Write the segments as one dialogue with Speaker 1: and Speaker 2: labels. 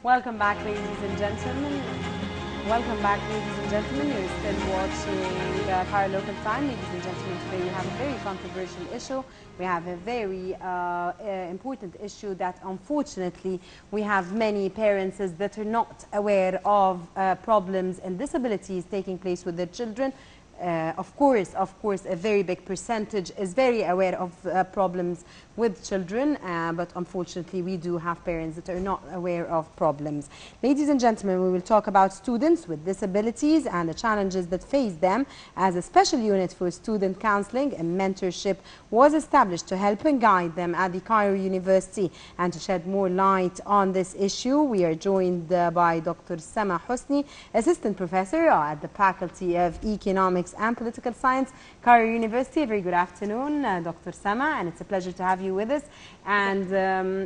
Speaker 1: Welcome back, ladies and gentlemen. Welcome back, ladies and gentlemen. You're still watching Cairo Local Time. Ladies and gentlemen, today we have a very controversial issue. We have a very important issue that, unfortunately, we have many parents that are not aware of problems and disabilities taking place with their children. Of course, a very big percentage is very aware of problems with children, but unfortunately we do have parents that are not aware of problems. Ladies and gentlemen, we will talk about students with disabilities and the challenges that face them. As a special unit for student counseling and mentorship was established to help and guide them at the Cairo University. And to shed more light on this issue, we are joined by Dr. Samaa Hosny, Assistant Professor at the Faculty of Economics and Political Science, Cairo University. Very good afternoon, Dr. Samaa, and it's a pleasure to have you with us. And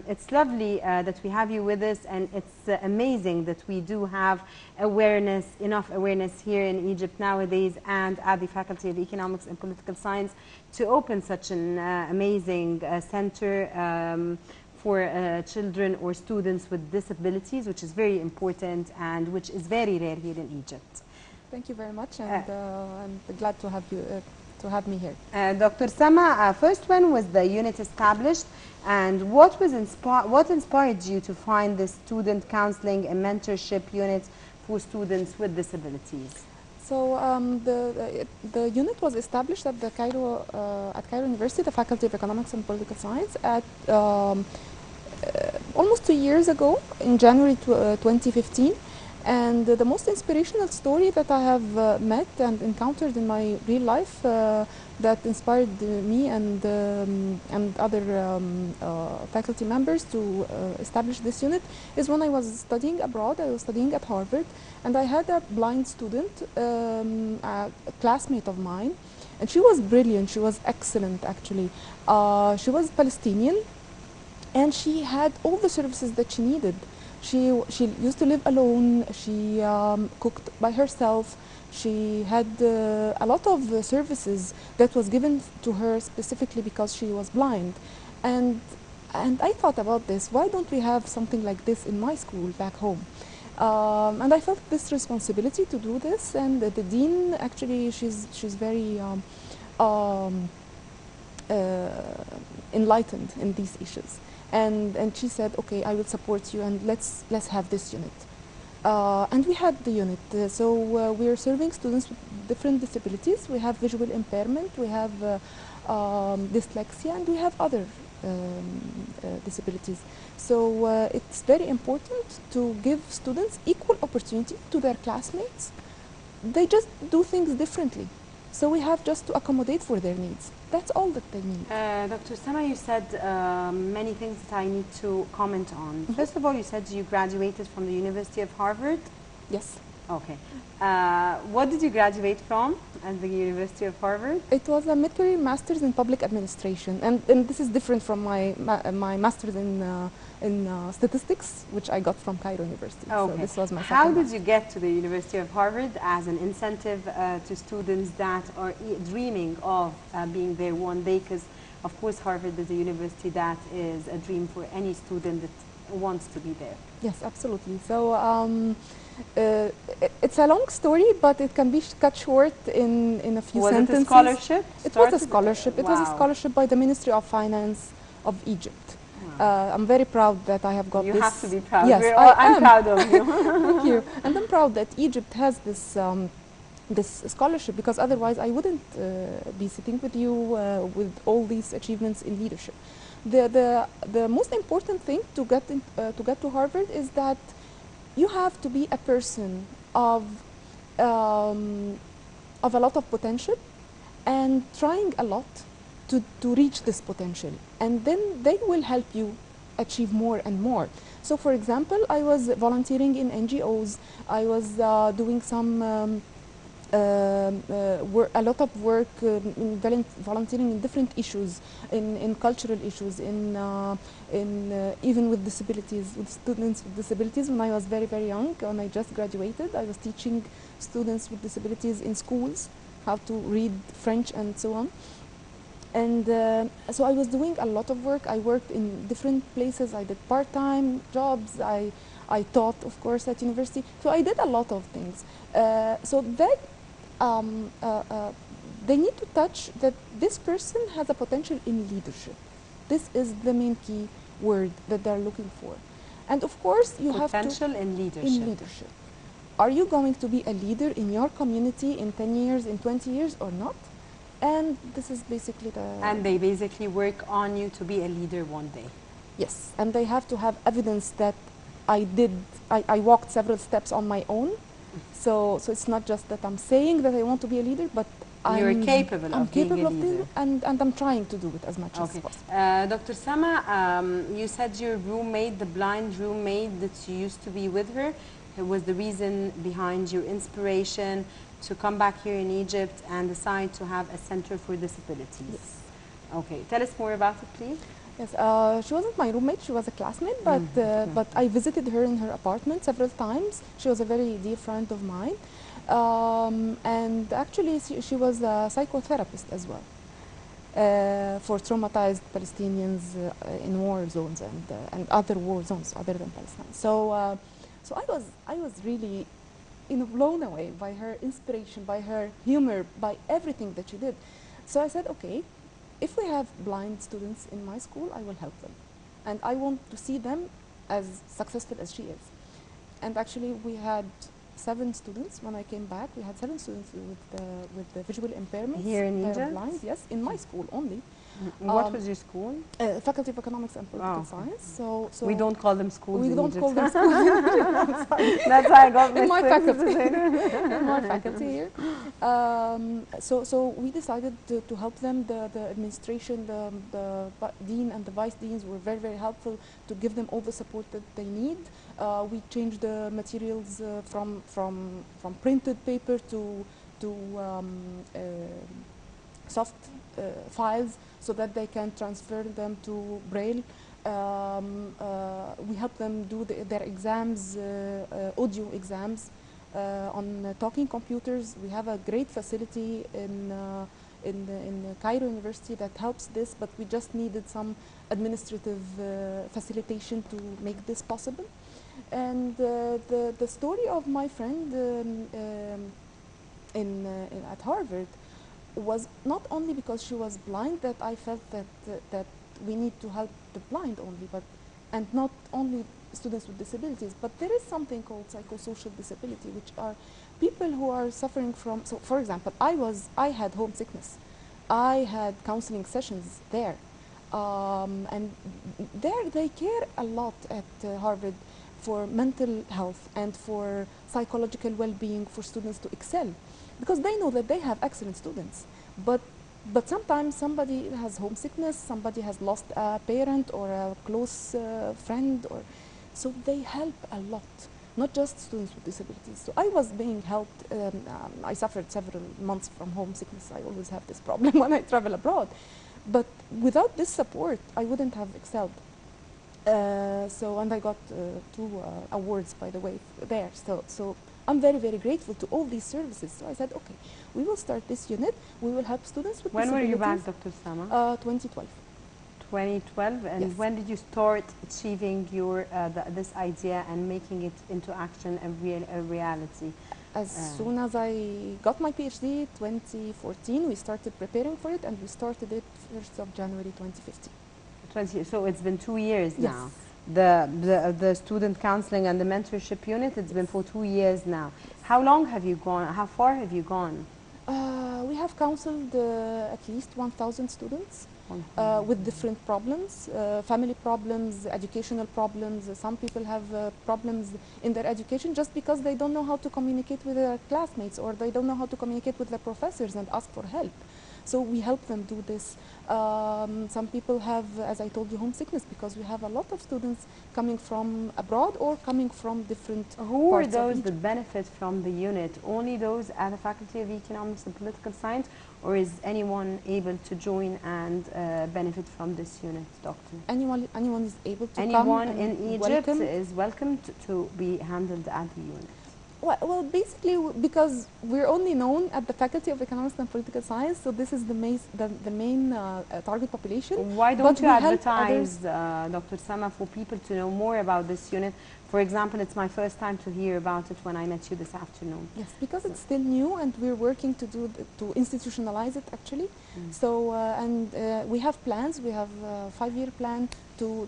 Speaker 1: it's lovely that we have you with us, and it's amazing that we do have enough awareness here in Egypt nowadays and at the Faculty of Economics and Political Science to open such an amazing center for children or students with disabilities, which is very important and which is very rare here in Egypt.
Speaker 2: Thank you very much, and I'm glad to have you to have me here.
Speaker 1: Dr. Samaa, first, when was the unit established, and what inspired you to find the student counseling and mentorship unit for students with disabilities?
Speaker 2: So the unit was established at the Cairo University, the Faculty of Economics and Political Science, at almost 2 years ago, in January 2015. And the most inspirational story that I have met and encountered in my real life that inspired me and other faculty members to establish this unit is when I was studying abroad. I was studying at Harvard, and I had a blind student, a classmate of mine, and she was brilliant. She was excellent, actually. She was Palestinian, and she had all the services that she needed. She used to live alone. She cooked by herself. She had a lot of services that was given to her specifically because she was blind. And I thought about this. Why don't we have something like this in my school back home? And I felt this responsibility to do this. And the dean, actually, she's very enlightened in these issues. And she said, okay, I will support you, and let's have this unit. And we had the unit. So we are serving students with different disabilities. We have visual impairment, we have dyslexia, and we have other disabilities. So it's very important to give students equal opportunity to their classmates. They just do things differently. So we have just to accommodate for their needs. That's all that they need.
Speaker 1: Dr. Samaa, you said many things that I need to comment on. Mm-hmm. First of all, you said you graduated from the University of Harvard?
Speaker 2: Yes.
Speaker 1: Okay. What did you graduate from at the University of Harvard?
Speaker 2: It was a midterm master's in public administration, and this is different from my master's in statistics, which I got from Cairo University.
Speaker 1: Okay.
Speaker 2: So this was my
Speaker 1: How did you get to the University of Harvard as an incentive to students that are dreaming of being there one day? Because, of course, Harvard is a university that is a dream for any student that wants to be there.
Speaker 2: Yes, absolutely. So it's a long story, but it can be cut short in a few sentences.
Speaker 1: Was it a scholarship?
Speaker 2: It was a scholarship. It was a scholarship by the Ministry of Finance of Egypt. Wow. I'm very proud that I have got this.
Speaker 1: You have to be proud.
Speaker 2: Yes,
Speaker 1: I'm proud of you.
Speaker 2: Thank you. And I'm proud that Egypt has this this scholarship, because otherwise I wouldn't be sitting with you with all these achievements in leadership. The most important thing to get to Harvard is that you have to be a person of a lot of potential and trying a lot to reach this potential, and then they will help you achieve more and more. So, for example, I was volunteering in NGOs. I was doing some a lot of work in volunteering in different issues, in cultural issues, even with disabilities, with students with disabilities. When I was very, very young, when I just graduated, I was teaching students with disabilities in schools how to read French and so on. And so I was doing a lot of work. I worked in different places. I did part-time jobs. I taught, of course, at university. So I did a lot of things. So that um, they need to touch that this person has a potential in leadership. This is the main key word that they're looking for. And of course, you have to
Speaker 1: potential in leadership.
Speaker 2: in leadership. Are you going to be a leader in your community in 10 years, in 20 years, or not? And this is basically the...
Speaker 1: And they basically work on you to be a leader one day.
Speaker 2: Yes, and they have to have evidence that I walked several steps on my own. So it's not just that I'm saying that I want to be a leader, but
Speaker 1: You're capable of being a leader.
Speaker 2: And I'm trying to do it as much as possible.
Speaker 1: Dr. Samaa, you said your roommate, the blind roommate that you used to be with her, was the reason behind your inspiration to come back here in Egypt and decide to have a center for disabilities.
Speaker 2: Yes.
Speaker 1: Okay, tell us more about it, please.
Speaker 2: Yes, she wasn't my roommate, she was a classmate, but I visited her in her apartment several times. She was a very dear friend of mine. And actually, she was a psychotherapist as well for traumatized Palestinians in war zones and other war zones other than Palestine. So I was really blown away by her inspiration, by her humor, by everything that she did. So I said, okay, if we have blind students in my school, I will help them. And I want to see them as successful as she is. And actually, we had 7 students when I came back. We had 7 students with the visual impairments.
Speaker 1: Here in Egypt?
Speaker 2: Blind, yes, in my school only.
Speaker 1: What was your school?
Speaker 2: Faculty of Economics and Political Science. So
Speaker 1: we don't call them schools.
Speaker 2: We
Speaker 1: in
Speaker 2: don't
Speaker 1: Egypt.
Speaker 2: call them schools.
Speaker 1: That's why I got
Speaker 2: in my faculty. In my faculty here. So we decided to help them. The administration, the dean and the vice deans were very, very helpful to give them all the support that they need. We changed the materials from printed paper to soft files so that they can transfer them to Braille. We help them do their exams, audio exams on talking computers. We have a great facility in Cairo University that helps this, but we just needed some administrative facilitation to make this possible. And the story of my friend at Harvard was not only because she was blind that I felt that we need to help the blind only, and not only students with disabilities, but there is something called psychosocial disability, which are people who are suffering from. So, for example, I had homesickness. I had counseling sessions there, and there they care a lot at Harvard for mental health and for psychological well-being for students to excel. Because they know that they have excellent students, but sometimes somebody has homesickness, somebody has lost a parent or a close friend, so they help a lot, not just students with disabilities. So I was being helped. I suffered several months from homesickness. I always have this problem when I travel abroad, but without this support, I wouldn't have excelled. And I got 2 awards, by the way, there. So I'm very, very grateful to all these services. So I said, okay, we will start this unit. We will help students with disabilities.
Speaker 1: When were you back, Dr. Samaa?
Speaker 2: 2012.
Speaker 1: 2012, and
Speaker 2: yes.
Speaker 1: When did you start achieving your this idea and making it into action and a reality?
Speaker 2: As soon as I got my PhD, 2014, we started preparing for it, and we started it 1st of January 2015.
Speaker 1: So it's been 2 years
Speaker 2: yes.
Speaker 1: now. The student counseling and the mentorship unit, it's been for 2 years now. How long have you gone? How far have you gone?
Speaker 2: We have counseled at least 1,000 students with different problems, family problems, educational problems. Some people have problems in their education just because they don't know how to communicate with their classmates, or they don't know how to communicate with their professors and ask for help. So we help them do this. Some people have, as I told you, homesickness, because we have a lot of students coming from abroad or coming from different
Speaker 1: Who are
Speaker 2: parts
Speaker 1: those
Speaker 2: of
Speaker 1: that benefit from the unit? Only those at the Faculty of Economics and Political Science, or is anyone able to join and benefit from this unit, Doctor?
Speaker 2: Anyone is able to come.
Speaker 1: Anyone in Egypt
Speaker 2: welcome.
Speaker 1: is welcome to be handled at the unit.
Speaker 2: Well, basically, because we're only known at the Faculty of Economics and Political Science, so this is the main target population.
Speaker 1: Why don't
Speaker 2: But
Speaker 1: you
Speaker 2: we help
Speaker 1: advertise, Dr. Samaa, for people to know more about this unit? For example, it's my first time to hear about it when I met you this afternoon.
Speaker 2: Yes, because it's still new and we're working to to institutionalize it actually. So we have plans. We have a 5-year plan to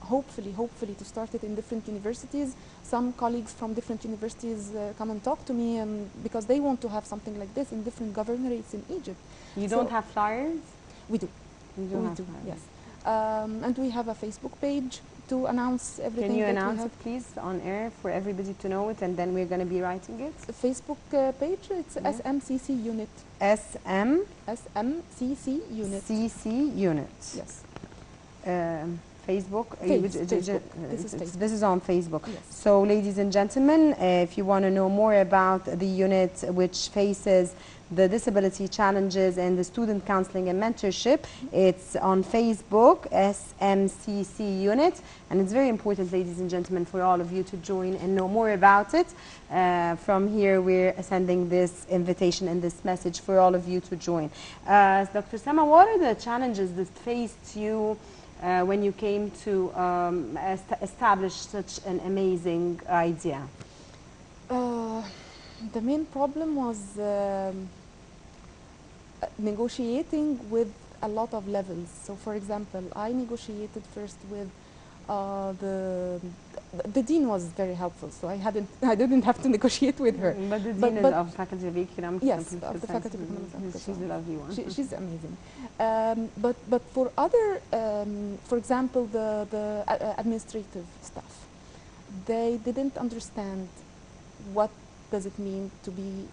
Speaker 2: hopefully to start it in different universities. Some colleagues from different universities come and talk to me, and because they want to have something like this in different governorates in Egypt.
Speaker 1: You don't have flyers?
Speaker 2: We do.
Speaker 1: We do,
Speaker 2: yes. And we have a Facebook page to announce everything.
Speaker 1: Can you
Speaker 2: that
Speaker 1: announce
Speaker 2: we have.
Speaker 1: it, please, on air for everybody to know it, and then we're going to be writing it?
Speaker 2: The Facebook page, it's SMCC Unit. SMCC Unit.
Speaker 1: CC Unit.
Speaker 2: Yes.
Speaker 1: Facebook.
Speaker 2: Facebook.
Speaker 1: This is on Facebook.
Speaker 2: Yes.
Speaker 1: So, ladies and gentlemen, if you want to know more about the unit which faces the disability challenges and the student counseling and mentorship, it's on Facebook, SMCC Unit, and it's very important, ladies and gentlemen, for all of you to join and know more about it. From here, we're sending this invitation and this message for all of you to join. Dr. Samaa, what are the challenges that faced you when you came to establish such an amazing idea?
Speaker 2: The main problem was negotiating with a lot of levels. So, for example, I negotiated first with the dean was very helpful, so I didn't have to negotiate with her.
Speaker 1: But the dean is of Faculty of Economics.
Speaker 2: Yes, of the Faculty of Economics and Political Science.
Speaker 1: She's a lovely one.
Speaker 2: She's amazing. But for other, for example, the administrative staff, they didn't understand what does it mean to be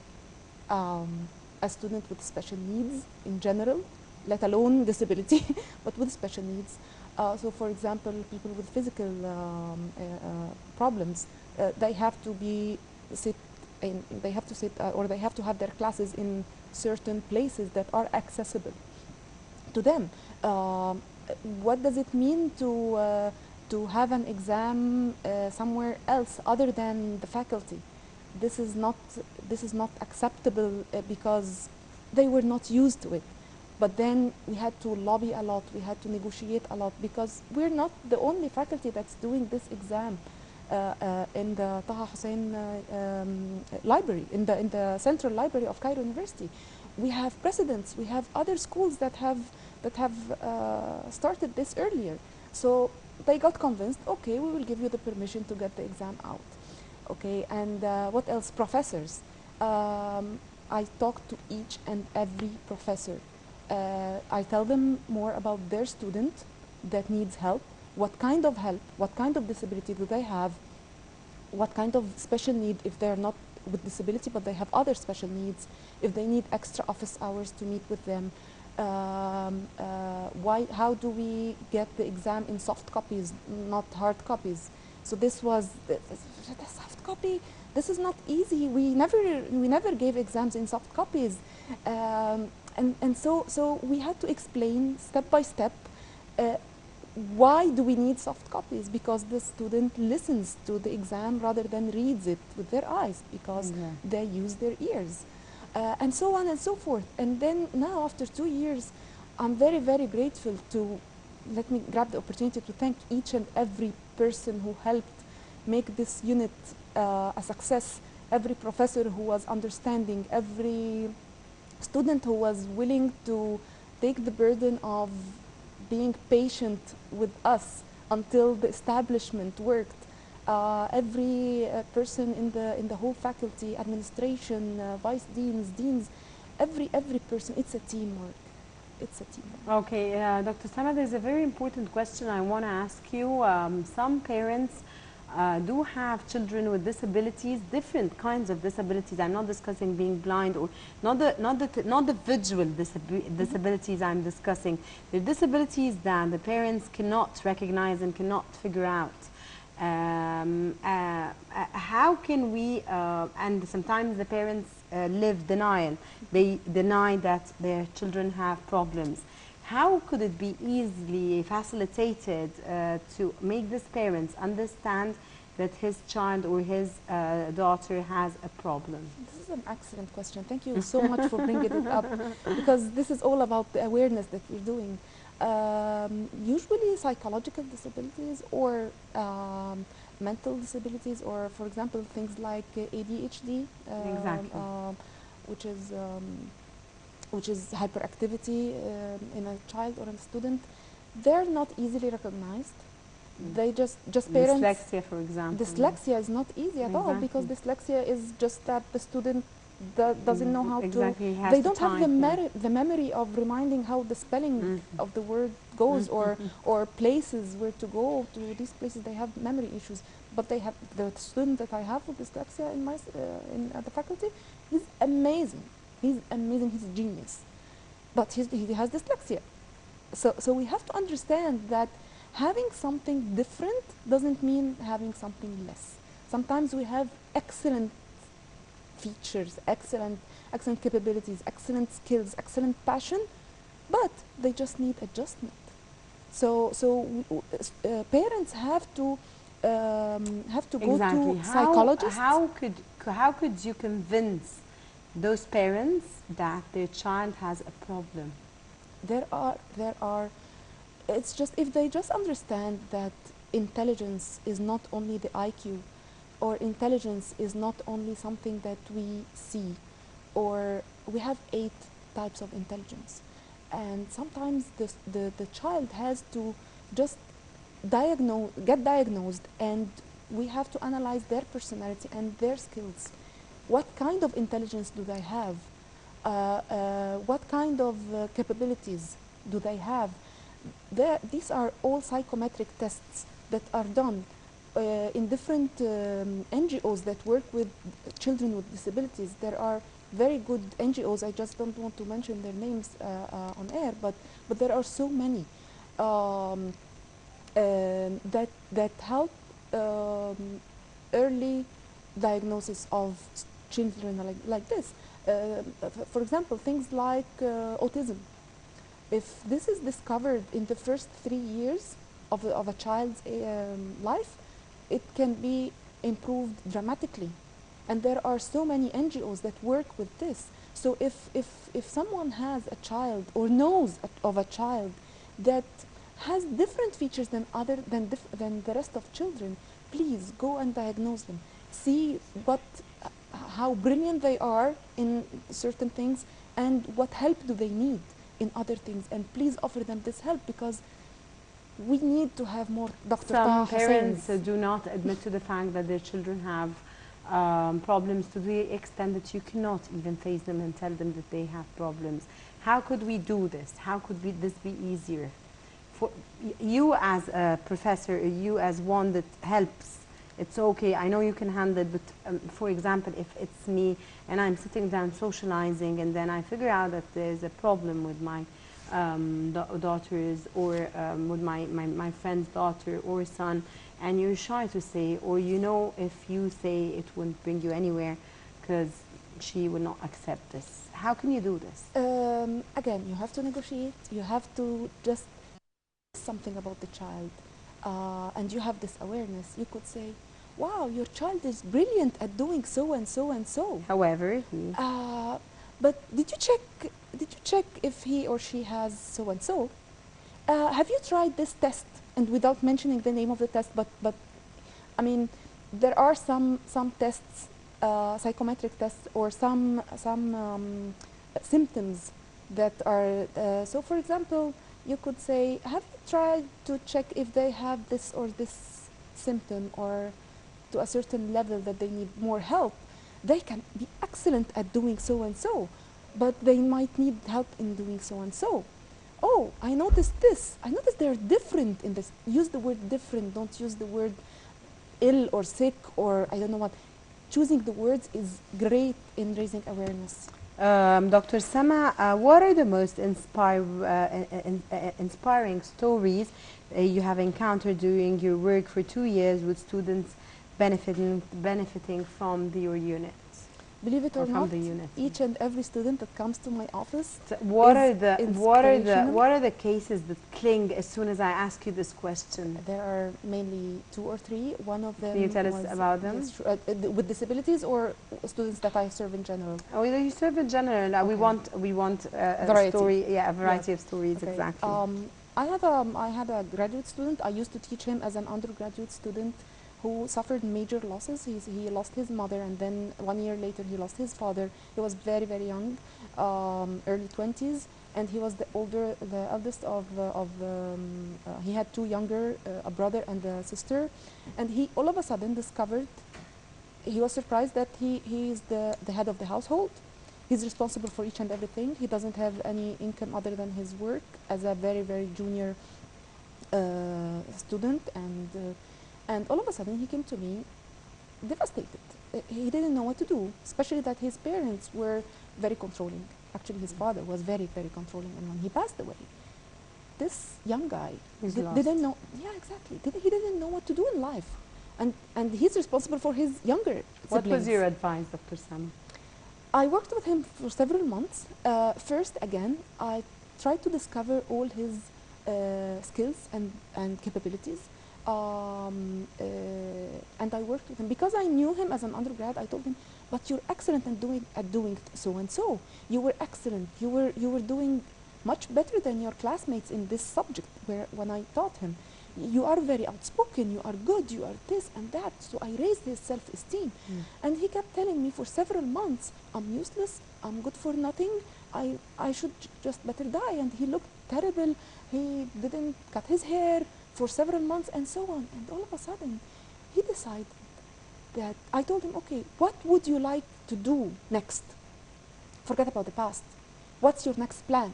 Speaker 2: a student with special needs in general, let alone disability, but with special needs. So, for example, people with physical problems, they have to sit or they have to have their classes in certain places that are accessible to them. What does it mean to have an exam somewhere else other than the faculty? This is not acceptable because they were not used to it. But then we had to lobby a lot, we had to negotiate a lot, because we're not the only faculty that's doing this exam in the Samaa Hosny library, in the central library of Cairo University. We have precedents, we have other schools that have started this earlier. So they got convinced, okay, we will give you the permission to get the exam out. Okay, and what else? Professors. I talk to each and every professor. I tell them more about their student that needs help, what kind of disability do they have, what kind of special need if they're not with disability but they have other special needs, if they need extra office hours to meet with them, how do we get the exam in soft copies, not hard copies. So this was the soft copy. This is not easy. We never gave exams in soft copies. And so we had to explain step by step why do we need soft copies, because the student listens to the exam rather than reads it with their eyes, because they use their ears, and so on and so forth. And then now after 2 years, I'm very, very grateful to, let me grab the opportunity to thank each and every person who helped make this unit a success, every professor who was understanding, every student who was willing to take the burden of being patient with us until the establishment worked. Every person in the whole faculty, administration, vice deans, every person. It's a teamwork. It's a teamwork.
Speaker 1: Okay, Dr. Samaa, there's a very important question I want to ask you. Some parents do have children with disabilities, different kinds of disabilities. I'm not discussing being blind, or not the visual disabilities I'm discussing. The disabilities that the parents cannot recognize and cannot figure out. How can we, and sometimes the parents live denial. They deny that their children have problems. how could it be easily facilitated to make these parents understand that his child or his daughter has a problem?
Speaker 2: This is an excellent question. Thank you so much for bringing it up, because this is all about the awareness that we're doing. Usually psychological disabilities or mental disabilities, or for example things like ADHD,
Speaker 1: Exactly.
Speaker 2: which is hyperactivity in a child or a student, they're not easily recognized. They just parents.
Speaker 1: Dyslexia, for example.
Speaker 2: Dyslexia is not easy at all, because dyslexia is just that the student doesn't know how
Speaker 1: exactly.
Speaker 2: to. They don't have the memory of reminding how the spelling of the word goes, or places where to go to these places. They have memory issues, but they have the student that I have with dyslexia in my at the faculty. He's amazing. He's amazing. He's a genius, but he has dyslexia. So we have to understand that having something different doesn't mean having something less. Sometimes we have excellent features, excellent capabilities, excellent skills, excellent passion, but they just need adjustment. So parents have to go to psychologists.
Speaker 1: How could you convince those parents that their child has a problem?
Speaker 2: There are. It's just if they just understand that intelligence is not only the IQ, or intelligence is not only something that we see, or we have 8 types of intelligence, and sometimes the child has to just get diagnosed, and we have to analyze their personality and their skills. What kind of intelligence do they have? What kind of capabilities do they have? These are all psychometric tests that are done in different NGOs that work with children with disabilities. There are very good NGOs. I just don't want to mention their names on air, but there are so many that help early diagnosis of children like this. For example, things like autism. If this is discovered in the first 3 years of a child's life, it can be improved dramatically. And there are so many NGOs that work with this. So if someone has a child or knows of a child that has different features than the rest of children, please go and diagnose them. See how brilliant they are in certain things, and what help do they need in other things, and please offer them this help, because we need to have more Dr.
Speaker 1: Some parents do not admit to the fact that their children have problems, to the extent that you cannot even face them and tell them that they have problems. How could we do this? How could this be easier? For you as a professor, you as one that helps, it's okay, I know you can handle it, but for example, if it's me and I'm sitting down socializing, and then I figure out that there's a problem with my daughters, or with my friend's daughter or son, and you're shy to say, or if you say, it won't bring you anywhere because she will not accept this. How can you do this?
Speaker 2: Again, you have to negotiate. You have to just something about the child, and you have this awareness. You could say, wow, your child is brilliant at doing so and so and so.
Speaker 1: However,
Speaker 2: but did you check if he or she has so and so? Have you tried this test? And without mentioning the name of the test, but I mean, there are some tests, psychometric tests, or some symptoms that are. So, for example, you could say, have you tried to check if they have this or this symptom, or to a certain level that they need more help? They can be excellent at doing so and so, but they might need help in doing so and so. Oh, I noticed this. I noticed they're different in this. Use the word different. Don't use the word ill or sick or I don't know what. Choosing the words is great in raising awareness.
Speaker 1: Dr. Samaa, what are the most inspiring stories you have encountered during your work for 2 years with students benefiting from your units?
Speaker 2: Believe it or
Speaker 1: from
Speaker 2: not,
Speaker 1: the unit?
Speaker 2: each and every student that comes to my office
Speaker 1: What are
Speaker 2: is
Speaker 1: the
Speaker 2: inspirational.
Speaker 1: cases that cling as soon as I ask you this question?
Speaker 2: There are mainly 2 or 3. One of them
Speaker 1: Can you tell us
Speaker 2: was,
Speaker 1: about them?
Speaker 2: yes, with disabilities or students that I serve in general.
Speaker 1: Oh, you serve in general.
Speaker 2: Okay.
Speaker 1: We want a
Speaker 2: Variety.
Speaker 1: story, yeah, a variety
Speaker 2: Yes.
Speaker 1: of stories,
Speaker 2: Okay.
Speaker 1: exactly.
Speaker 2: I had a graduate student. I used to teach him as an undergraduate student who suffered major losses. He lost his mother, and then 1 year later he lost his father. He was very, very young, early 20s, and he was the eldest he had 2 younger, a brother and a sister, and he all of a sudden discovered, he was surprised that he is the head of the household. He's responsible for each and everything. He doesn't have any income other than his work as a very, very junior student, and all of a sudden he came to me devastated. He didn't know what to do, especially that his parents were very controlling. Actually, his father was very, very controlling, and when he passed away, this young guy didn't know. Yeah, exactly. He didn't know what to do in life, and he's responsible for his younger siblings.
Speaker 1: What was your advice, Dr. Samaa?
Speaker 2: I worked with him for several months. First, again, I tried to discover all his skills and capabilities. And I worked with him. Because I knew him as an undergrad, I told him, but you're excellent at doing so and so. You were excellent. You were doing much better than your classmates in this subject when I taught him. You are very outspoken, you are good, you are this and that. So I raised his self-esteem. And he kept telling me for several months, I'm useless, I'm good for nothing, I should just better die. And he looked terrible, he didn't cut his hair for several months and so on. And all of a sudden, he decided that, I told him, okay, what would you like to do next? Forget about the past. What's your next plan?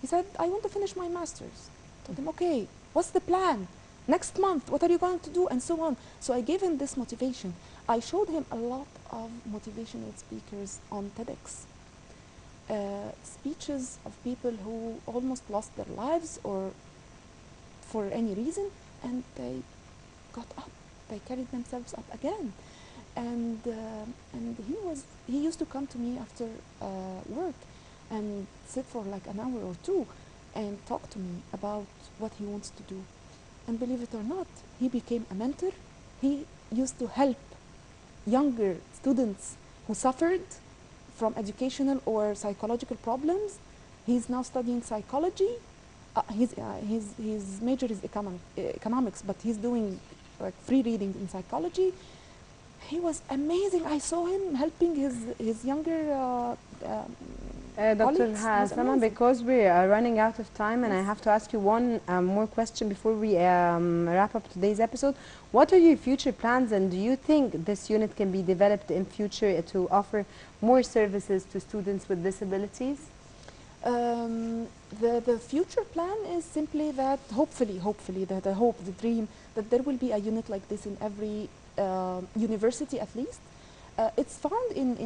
Speaker 2: He said, I want to finish my master's. I told him, okay, what's the plan? Next month, what are you going to do? And so on. So I gave him this motivation. I showed him a lot of motivational speakers on TEDx. Speeches of people who almost lost their lives or for any reason, and they got up. They carried themselves up again. And he used to come to me after work and sit for like an hour or two and talk to me about what he wants to do. And believe it or not, he became a mentor. He used to help younger students who suffered from educational or psychological problems. He's now studying psychology. His major is economics, but he's doing like free reading in psychology. He was amazing. I saw him helping his younger
Speaker 1: Dr. Samaa, because we are running out of time, and I have to ask you one more question before we wrap up today's episode. What are your future plans, and do you think this unit can be developed in future to offer more services to students with disabilities?
Speaker 2: The future plan is simply that hopefully the hope, the dream, that there will be a unit like this in every university at least. It's found in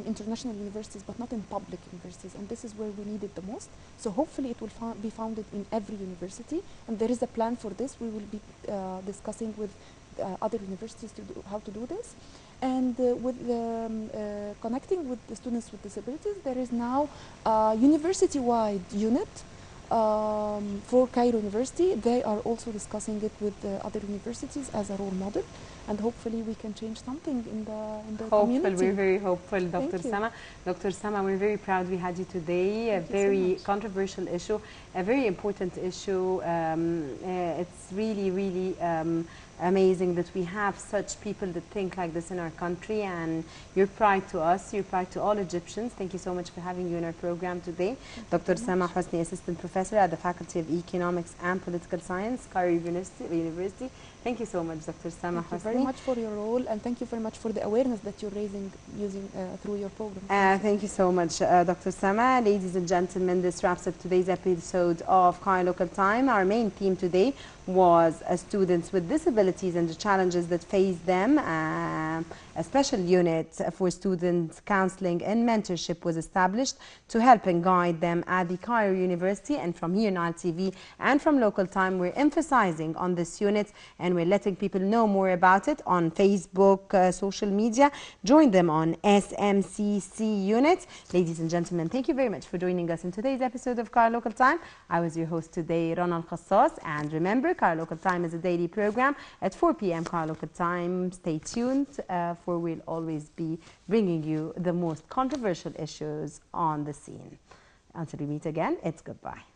Speaker 2: international universities, but not in public universities, and this is where we need it the most. So hopefully it will be founded in every university, and there is a plan for this. We will be discussing with other universities to do how to do this. And with connecting with the students with disabilities, there is now a university-wide unit for Cairo University. They are also discussing it with other universities as a role model, and hopefully we can change something in the community.
Speaker 1: We're very hopeful, Dr. Samaa. Dr. Samaa, we're very proud we had you today. A very controversial issue, a very important issue. It's really amazing that we have such people that think like this in our country, and your pride to us, your pride to all Egyptians. Thank you so much for having you in our program today. Dr. Samaa Hosny, Assistant Professor at the Faculty of Economics and Political Science, Cairo University. Thank you so much, Dr. Samaa Hosny.
Speaker 2: Thank you very much for your role, and thank you very much for the awareness that you're raising through your program.
Speaker 1: Thank you so much, Dr. Samaa. Ladies and gentlemen, this wraps up today's episode of Cairo Local Time. Our main theme today was students with disabilities and the challenges that face them. program. A special unit for student counseling and mentorship was established to help and guide them at the Cairo University. And from here, Nile TV, and from Local Time, we're emphasizing on this unit, and we're letting people know more about it on Facebook, social media. Join them on SMCC Unit. Ladies and gentlemen, thank you very much for joining us in today's episode of Cairo Local Time. I was your host today, Rana Al-Khassas, and remember, Cairo Local Time is a daily program at 4 p.m. Cairo Local Time. Stay tuned, for we'll always be bringing you the most controversial issues on the scene. Until we meet again, it's goodbye.